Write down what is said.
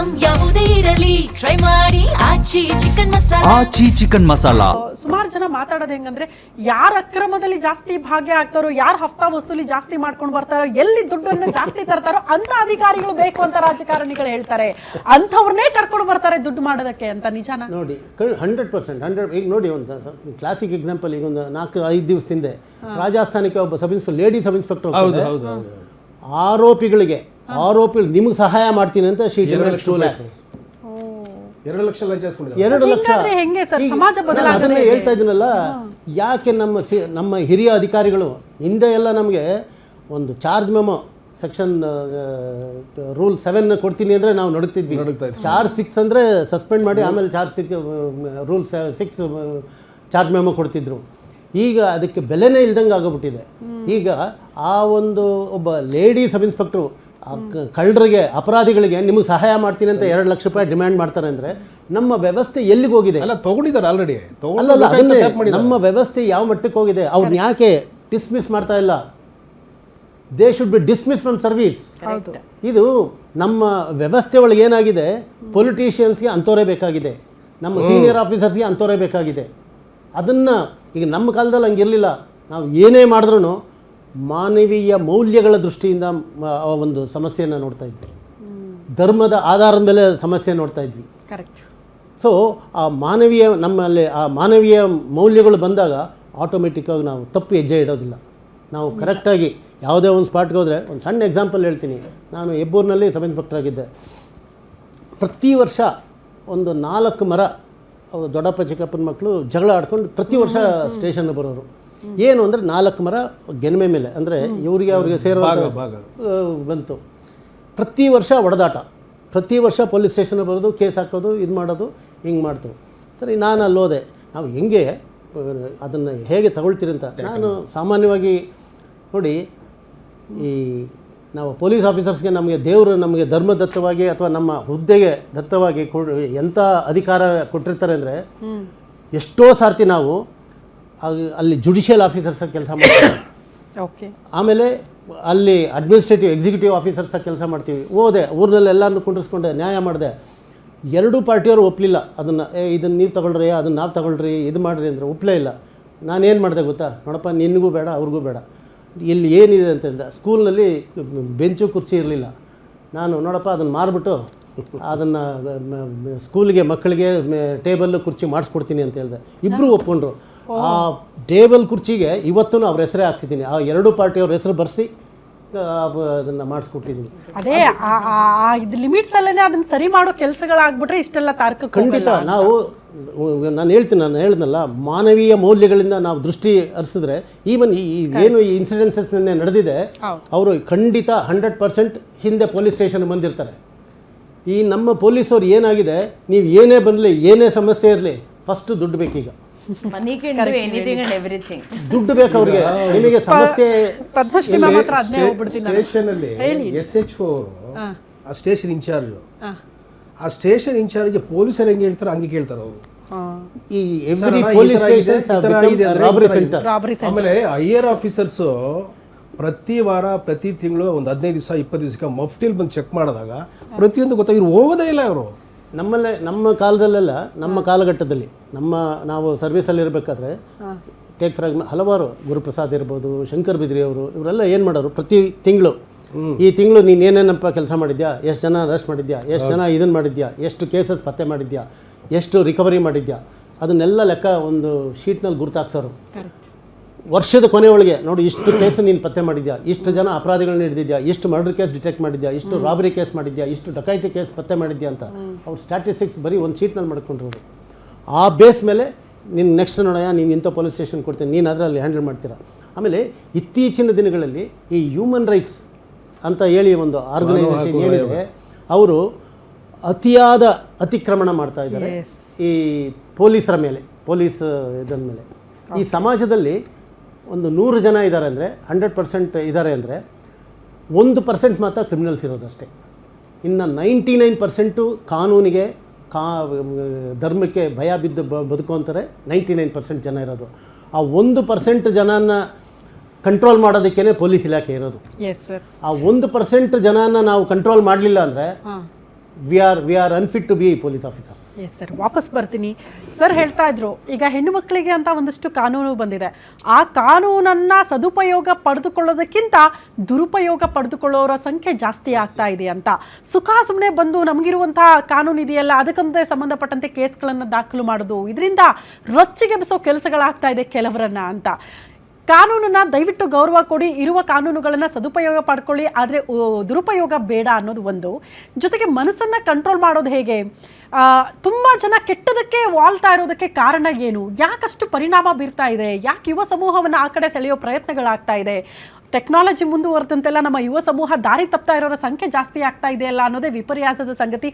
Item ಯಾವುದೇ ಇರಲಿ try ಮಾಡಿ ಆಚಿ ಚಿಕನ್ ಮಸಾಲಾ. ಆಚಿ ಚಿಕನ್ ಮಸಾಲಾ. ಸುಮಾರು ಜನ ಮಾತಾಡೋದು ಹೆಂಗಂದ್ರೆ ಯಾರ ಅಕ್ರಮದಲ್ಲಿ ಜಾಸ್ತಿ ಭಾಗ್ಯ ಆಗ್ತಾರೋ, ಯಾರು ಹಫ್ತಾ ವಸೂಲಿ ಜಾಸ್ತಿ ಮಾಡ್ಕೊಂಡು ಬರ್ತಾರೋ, ಎಲ್ಲಿ ದುಡ್ಡನ್ನು ಜಾಸ್ತಿ ತರ್ತಾರೋ ಅಂತ ಅಧಿಕಾರಿಗಳು ಬೇಕು ಅಂತ ರಾಜಕಾರಣಿಗಳು ಹೇಳ್ತಾರೆ. ಅಂಥವ್ರನ್ನೇ ಕರ್ಕೊಂಡು ಬರ್ತಾರೆ ದುಡ್ಡು ಮಾಡೋದಕ್ಕೆ ಅಂತ. ನಿಜಾನ? ನೋಡಿ 100%. ಈಗ ನೋಡಿ ಒಂದು ಕ್ಲಾಸಿಕ್ ಎಕ್ಸಾಂಪಲ್, ಈಗ ಒಂದು 4-5 ದಿವಸ ಹಿಂದೆ ರಾಜಸ್ಥಾನಕ್ಕೆ ಒಬ್ಬ ಲೇಡಿ ಸಬ್ ಇನ್ಸ್ಪೆಕ್ಟರ್ ಆರೋಪಿಗಳು ನಿಮ್ಗೆ ಸಹಾಯ ಮಾಡ್ತೀನಿ ಅಂತ ಶೀಟ್ 2 lakhs 2 ಲಕ್ಷ ಲಂಚ ಇಸ್ಕೊಂಡಿದ್ದಾರೆ. 2 ಲಕ್ಷ. ಅದನ್ನೇ ಹೇಳ್ತಾ ಇದ್ದೀನಲ್ಲ, ಯಾಕೆ ನಮ್ಮ ಹಿರಿಯ ಅಧಿಕಾರಿಗಳು ಹಿಂದೆ ಎಲ್ಲ ನಮಗೆ ಒಂದು ಚಾರ್ಜ್ ಮೆಮೊ ಸೆಕ್ಷನ್ ರೂಲ್ 7 ಕೊಡ್ತೀನಿ ಅಂದರೆ ನಾವು ನಡುತ್ತಿದ್ವಿ. ಚಾರ್ಜ್ 6 ಅಂದರೆ ಸಸ್ಪೆಂಡ್ ಮಾಡಿ ಆಮೇಲೆ ಚಾರ್ಜ್ 6 ರೂಲ್ 6 ಚಾರ್ಜ್ ಮೆಮೊ ಕೊಡ್ತಿದ್ರು. ಈಗ ಅದಕ್ಕೆ ಬೆಲೆನೇ ಇಲ್ದಂಗೆ ಆಗೋಗ್ಬಿಟ್ಟಿದೆ. ಈಗ ಆ ಒಂದು ಒಬ್ಬ ಲೇಡಿ ಸಬ್ ಇನ್ಸ್ಪೆಕ್ಟ್ರು ಕಳ್ಳರಿಗೆ, ಅಪರಾಧಿಗಳಿಗೆ ನಿಮಗೆ ಸಹಾಯ ಮಾಡ್ತೀನಿ ಅಂತ 2 ಲಕ್ಷ ರೂಪಾಯಿ ಡಿಮ್ಯಾಂಡ್ ಮಾಡ್ತಾರೆ ಅಂದರೆ ನಮ್ಮ ವ್ಯವಸ್ಥೆ ಎಲ್ಲಿಗೆ ಹೋಗಿದೆ? ಅಲ್ಲ, ತಗೊಂಡಿದ್ದಾರೆ ಆಲ್ರೆಡಿ. ಅಲ್ಲಲ್ಲ, ಅದನ್ನೇ ನಮ್ಮ ವ್ಯವಸ್ಥೆ ಯಾವ ಮಟ್ಟಕ್ಕೆ ಹೋಗಿದೆ? ಅವ್ರನ್ನ ಯಾಕೆ ಡಿಸ್ಮಿಸ್ ಮಾಡ್ತಾ ಇಲ್ಲ? They should be dismiss from service. ಇದು ನಮ್ಮ ವ್ಯವಸ್ಥೆ ಒಳಗೆ ಏನಾಗಿದೆ, ಪೊಲಿಟಿಷಿಯನ್ಸ್ಗೆ ಅಂಥವರೇ ಬೇಕಾಗಿದೆ, ನಮ್ಮ ಸೀನಿಯರ್ ಆಫೀಸರ್ಸ್ಗೆ ಅಂಥವರೇ ಬೇಕಾಗಿದೆ. ಅದನ್ನು ಈಗ ನಮ್ಮ ಕಾಲದಲ್ಲಿ ಹಂಗಿರಲಿಲ್ಲ. ನಾವು ಏನೇ ಮಾಡಿದ್ರೂ ಮಾನವೀಯ ಮೌಲ್ಯಗಳ ದೃಷ್ಟಿಯಿಂದ ಒಂದು ಸಮಸ್ಯೆಯನ್ನು ನೋಡ್ತಾ ಇದ್ವಿ, ಧರ್ಮದ ಆಧಾರದ ಮೇಲೆ ಸಮಸ್ಯೆ ನೋಡ್ತಾ ಇದ್ವಿ. ಸೊ ಆ ನಮ್ಮಲ್ಲಿ ಆ ಮಾನವೀಯ ಮೌಲ್ಯಗಳು ಬಂದಾಗ ಆಟೋಮೆಟಿಕ್ಕಾಗಿ ನಾವು ತಪ್ಪು ಹೆಜ್ಜೆ ಇಡೋದಿಲ್ಲ. ನಾವು ಕರೆಕ್ಟಾಗಿ ಯಾವುದೇ ಒಂದು ಸ್ಪಾಟ್ಗೆ ಹೋದರೆ, ಒಂದು ಸಣ್ಣ ಎಕ್ಸಾಂಪಲ್ ಹೇಳ್ತೀನಿ. ನಾನು ಹೆಬ್ಬೂರಿನಲ್ಲಿ ಸಬ್ ಇನ್ಸ್ಪೆಕ್ಟರ್ ಆಗಿದ್ದೆ. ಪ್ರತಿ ವರ್ಷ ಒಂದು 4 ಮರ ದೊಡ್ಡಪ್ಪ ಚಿಕ್ಕಪ್ಪನ ಮಕ್ಕಳು ಜಗಳ ಆಡ್ಕೊಂಡು ಪ್ರತಿ ವರ್ಷ ಸ್ಟೇಷನ್ಗೆ ಬರೋರು. ಏನು ಅಂದರೆ 4 ಮರ ಗೆನ್ಮೆ ಮೇಲೆ, ಅಂದರೆ ಅವ್ರಿಗೆ ಸೇರೋ ಬಂತು. ಪ್ರತಿ ವರ್ಷ ಹೊಡೆದಾಟ, ಪ್ರತಿ ವರ್ಷ ಪೊಲೀಸ್ ಸ್ಟೇಷನ್ಗೆ ಬರೋದು, ಕೇಸ್ ಹಾಕೋದು, ಇದು ಮಾಡೋದು, ಹಿಂಗೆ ಮಾಡ್ತು. ಸರಿ, ನಾನು ಅಲ್ಲೋದೆ. ನಾವು ಹೆಂಗೆ ಅದನ್ನು ಹೇಗೆ ತಗೊಳ್ತೀರಿ ಅಂತ. ನಾನು ಸಾಮಾನ್ಯವಾಗಿ ನೋಡಿ, ಈ ನಾವು ಪೊಲೀಸ್ ಆಫೀಸರ್ಸ್ಗೆ ನಮಗೆ ದೇವರು ನಮಗೆ ಧರ್ಮದತ್ತವಾಗಿ ಅಥವಾ ನಮ್ಮ ಹುದ್ದೆಗೆ ದತ್ತವಾಗಿ ಎಂಥ ಅಧಿಕಾರ ಕೊಟ್ಟಿರ್ತಾರೆ ಅಂದರೆ, ಎಷ್ಟೋ ಸಾರ್ತಿ ನಾವು ಅಲ್ಲಿ ಜುಡಿಷಿಯಲ್ ಆಫೀಸರ್ಸಾಗಿ ಕೆಲಸ ಮಾಡ್ತೀವಿ, ಆಮೇಲೆ ಅಲ್ಲಿ ಅಡ್ಮಿನಿಸ್ಟ್ರೇಟಿವ್ ಎಕ್ಸಿಕ್ಯೂಟಿವ್ ಆಫೀಸರ್ಸಾಗಿ ಕೆಲಸ ಮಾಡ್ತೀವಿ. ಹೋದೆ, ಊರಿನಲ್ಲಿ ಎಲ್ಲರನ್ನೂ ಕುಂಡ್ರಿಸ್ಕೊಂಡೆ, ನ್ಯಾಯ ಮಾಡಿದೆ. 2 ಪಾರ್ಟಿಯವರು ಒಪ್ಪಲಿಲ್ಲ ಅದನ್ನು. ಇದನ್ನು ನೀವು ತಗೊಳ್ರಿ, ಅದನ್ನು ನಾವು ತಗೊಳ್ರಿ, ಇದು ಮಾಡಿರಿ ಅಂದರೆ ಒಪ್ಪಲೇ ಇಲ್ಲ. ನಾನೇನು ಮಾಡಿದೆ ಗೊತ್ತಾ? ನೋಡಪ್ಪ, ನಿನಗೂ ಬೇಡ ಅವ್ರಿಗೂ ಬೇಡ, ಇಲ್ಲಿ ಏನಿದೆ ಅಂತ ಹೇಳಿದೆ. ಸ್ಕೂಲ್ನಲ್ಲಿ ಬೆಂಚು ಕುರ್ಚಿ ಇರಲಿಲ್ಲ. ನಾನು ನೋಡಪ್ಪ ಅದನ್ನು ಮಾರಿಬಿಟ್ಟು ಅದನ್ನು ಸ್ಕೂಲಿಗೆ ಮಕ್ಕಳಿಗೆ ಟೇಬಲ್ಲು ಕುರ್ಚಿ ಮಾಡಿಸ್ಕೊಡ್ತೀನಿ ಅಂತ ಹೇಳಿದೆ. ಇಬ್ಬರು ಒಪ್ಕೊಂಡ್ರು. ಆ ಟೇಬಲ್ ಕುರ್ಚಿಗೆ ಇವತ್ತೂ ಅವ್ರ ಹೆಸರೇ ಹಾಕ್ಸಿದ್ದೀನಿ. ಆ 2 ಪಾರ್ಟಿಯವ್ರ ಹೆಸರು ಬರೆಸಿ ಅದನ್ನು ಮಾಡಿಸ್ಕೊಟ್ಟಿದ್ದೀನಿ. ಅದೇ ಇದು ಲಿಮಿಟ್ಸ್ ಅಲ್ಲೇ ಅದನ್ನು ಸರಿ ಮಾಡೋ ಕೆಲಸಗಳಾಗ್ಬಿಟ್ರೆ ಇಷ್ಟೆಲ್ಲ ತಾರ್ಕ. ಖಂಡಿತ. ನಾನು ಹೇಳಿದ್ನಲ್ಲ, ಮಾನವೀಯ ಮೌಲ್ಯಗಳಿಂದ ನಾವು ದೃಷ್ಟಿ ಹರಿಸಿದ್ರೆ, ಈವನ್ ಏನು ಈ ಇನ್ಸಿಡೆನ್ಸಸ್ ನಡೆದಿದೆ, ಅವರು ಖಂಡಿತ 100% ಹಿಂದೆ ಪೊಲೀಸ್ ಸ್ಟೇಷನ್ ಬಂದಿರ್ತಾರೆ. ಈ ನಮ್ಮ ಪೊಲೀಸವ್ರು ಏನಾಗಿದೆ, ನೀವು ಏನೇ ಬರಲಿ, ಏನೇ ಸಮಸ್ಯೆ ಇರಲಿ, ಫಸ್ಟ್ ದುಡ್ಡು ಬೇಕೀಗ. ದುಡ್ಡು ಬೇಕು ಅವ್ರಿಗೆ. ನಿಮಗೆ ಸಮಸ್ಯೆ ಸ್ಟೇಷನಲ್ಲಿ SHO ಆ ಸ್ಟೇಷನ್ ಇನ್ಚಾರ್ಜ್, ಆ ಸ್ಟೇಷನ್ ಇನ್ಚಾರ್ಜ್ ಪೊಲೀಸರು ಹೆಂಗೆ ಹೇಳ್ತಾರೆ ಹಂಗೆ ಕೇಳ್ತಾರೆ ಅವರು. ಈ every police station robbery centre. ಆಮೇಲೆ ಹೈಯರ್ ಆಫೀಸರ್ಸು ಪ್ರತಿ ವಾರ, ಪ್ರತಿ ತಿಂಗಳು ಒಂದು 15 ದಿವಸ 20 ದಿವಸಕ್ಕೆ ಮಫ್ಟಿಲ್ ಬಂದು ಚೆಕ್ ಮಾಡಿದಾಗ ಪ್ರತಿಯೊಂದು ಗೊತ್ತಾಗಿರೋ ಹೋಗೋದೇ ಇಲ್ಲ ಅವರು. ನಮ್ಮ ಕಾಲದಲ್ಲೆಲ್ಲ, ನಮ್ಮ ಕಾಲಘಟ್ಟದಲ್ಲಿ, ನಾವು ಸರ್ವಿಸಲ್ಲಿ ಇರಬೇಕಾದ್ರೆ ಟೇಕ್ ಫಾರ್ ಹಲವಾರು ಗುರುಪ್ರಸಾದ್ ಇರ್ಬೋದು, ಶಂಕರ್ ಬಿದ್ರಿ ಅವರು, ಇವರೆಲ್ಲ ಏನು ಮಾಡೋರು, ಪ್ರತಿ ತಿಂಗಳು ಈ ತಿಂಗಳು ನೀನು ಏನೇನಪ್ಪ ಕೆಲಸ ಮಾಡಿದ್ಯಾ, ಎಷ್ಟು ಜನ ಅರೆಸ್ಟ್ ಮಾಡಿದ್ಯಾ, ಎಷ್ಟು ಜನ ಇದನ್ನು ಮಾಡಿದ್ಯಾ, ಎಷ್ಟು ಕೇಸಸ್ ಪತ್ತೆ ಮಾಡಿದ್ಯಾ, ಎಷ್ಟು ರಿಕವರಿ ಮಾಡಿದ್ಯಾ, ಅದನ್ನೆಲ್ಲ ಲೆಕ್ಕ ಒಂದು ಶೀಟ್ನಲ್ಲಿ ಗುರುತಾಕ್ಸೋರು. ವರ್ಷದ ಕೊನೆಯೊಳಗೆ ನೋಡಿ, ಇಷ್ಟು ಕೇಸು ನೀನು ಪತ್ತೆ ಮಾಡಿದ್ಯಾ, ಇಷ್ಟು ಜನ ಅಪರಾಧಿಗಳನ್ನ ಹಿಡಿದಿದ್ಯಾ, ಇಷ್ಟು ಮರ್ಡರ್ ಕೇಸ್ ಡಿಟೆಕ್ಟ್ ಮಾಡಿದ್ಯಾ, ಇಷ್ಟು ರಾಬರಿ ಕೇಸ್ ಮಾಡಿದ್ಯಾ, ಇಷ್ಟು ಡಕೈಟಿ ಕೇಸ್ ಪತ್ತೆ ಮಾಡಿದ್ಯಾ ಅಂತ ಅವ್ರು ಸ್ಟ್ಯಾಟಿಸ್ಟಿಕ್ಸ್ ಬರೀ ಒಂದು ಶೀಟ್ನಲ್ಲಿ ಮಾಡ್ಕೊಂಡ್ರು. ಆ ಬೇಸ್ ಮೇಲೆ ನೀನು ನೆಕ್ಸ್ಟ್ ನೋಡೋಣ, ನೀನು ಇಂಥ ಪೊಲೀಸ್ ಸ್ಟೇಷನ್ ಕೊಡ್ತೀನಿ, ನೀನು ಅದರಲ್ಲಿ ಹ್ಯಾಂಡಲ್ ಮಾಡ್ತೀರಾ. ಆಮೇಲೆ ಇತ್ತೀಚಿನ ದಿನಗಳಲ್ಲಿ ಈ ಹ್ಯೂಮನ್ ರೈಟ್ಸ್ ಅಂತ ಹೇಳಿ ಒಂದು ಆರ್ಗನೈಸೇಷನ್ ಏನಿದೆ, ಅವರು ಅತಿಯಾದ ಅತಿಕ್ರಮಣ ಮಾಡ್ತಾ ಇದ್ದಾರೆ ಈ ಪೊಲೀಸರ ಮೇಲೆ, ಪೊಲೀಸ್ ಇದರ ಮೇಲೆ. ಈ ಸಮಾಜದಲ್ಲಿ ಒಂದು 100 ಜನ ಇದ್ದಾರೆ ಅಂದರೆ, 100% ಇದ್ದಾರೆ ಅಂದರೆ 1% ಮಾತ್ರ ಕ್ರಿಮಿನಲ್ಸ್ ಇರೋದಷ್ಟೇ. ಇನ್ನು 99% ಕಾನೂನಿಗೆ ಧರ್ಮಕ್ಕೆ ಭಯ ಬಿದ್ದು ಬದುಕುವಂತಾರೆ 99% ಜನ ಇರೋದು. ಆ 1% ಜನನ ಕಂಟ್ರೋಲ್ ಮಾಡೋದಕ್ಕೇ ಪೊಲೀಸ್ ಇಲಾಖೆ ಇರೋದು. ಆ 1% ಜನನ ನಾವು ಕಂಟ್ರೋಲ್ ಮಾಡಲಿಲ್ಲ ಅಂದರೆ we are unfit to be police officers. Yes sir, ವಾಪಸ್ ಬರ್ತೀನಿ. ಸರ್ ಹೇಳ್ತಾ ಇದ್ರು ಈಗ ಹೆಣ್ಣು ಮಕ್ಕಳಿಗೆ ಅಂತ ಒಂದಷ್ಟು ಕಾನೂನು ಬಂದಿದೆ, ಆ ಕಾನೂನನ್ನ ಸದುಪಯೋಗ ಪಡೆದುಕೊಳ್ಳೋದಕ್ಕಿಂತ ದುರುಪಯೋಗ ಪಡೆದುಕೊಳ್ಳೋರ ಸಂಖ್ಯೆ ಜಾಸ್ತಿ ಆಗ್ತಾ ಇದೆ ಅಂತ. ಸುಮ್ಮನೆ ಬಂದು ನಮಗಿರುವಂತಹ ಕಾನೂನು ಇದೆಯಲ್ಲ ಅದಕ್ಕಂತೆ ಸಂಬಂಧಪಟ್ಟಂತೆ ಕೇಸ್ಗಳನ್ನು ದಾಖಲು ಮಾಡೋದು, ಇದರಿಂದ ರೊಚ್ಚಿಗೆಬ್ಬಿಸೋ ಕೆಲಸಗಳಾಗ್ತಾ ಇದೆ ಕೆಲವರನ್ನ ಅಂತ. ಕಾನೂನನ್ನ ದಯವಿಟ್ಟು ಗೌರವ ಕೊಡಿ, ಇರುವ ಕಾನೂನುಗಳನ್ನು ಸದುಪಯೋಗ ಪಡ್ಕೊಳ್ಳಿ, ಆದರೆ ದುರುಪಯೋಗ ಬೇಡ ಅನ್ನೋದು ಒಂದು. ಜೊತೆಗೆ ಮನಸ್ಸನ್ನು ಕಂಟ್ರೋಲ್ ಮಾಡೋದು ಹೇಗೆ? ತುಂಬ ಜನ ಕೆಟ್ಟದಕ್ಕೆ ವಾಲ್ತಾ ಇರೋದಕ್ಕೆ ಕಾರಣ ಏನು? ಯಾಕಷ್ಟು ಪರಿಣಾಮ ಬೀರ್ತಾ ಇದೆ? ಯಾಕೆ ಯುವ ಸಮೂಹವನ್ನು ಆ ಕಡೆ ಸೆಳೆಯೋ ಪ್ರಯತ್ನಗಳಾಗ್ತಾ ಇದೆ? ಟೆಕ್ನಾಲಜಿ ಮುಂದುವರೆದಂತೆಲ್ಲ ನಮ್ಮ ಯುವ ಸಮೂಹ ದಾರಿ ತಪ್ತಾ ಇರೋರ ಸಂಖ್ಯೆ ಜಾಸ್ತಿ ಆಗ್ತಾ ಇದೆಯಲ್ಲ ಅನ್ನೋದೇ ವಿಪರ್ಯಾಸದ ಸಂಗತಿ.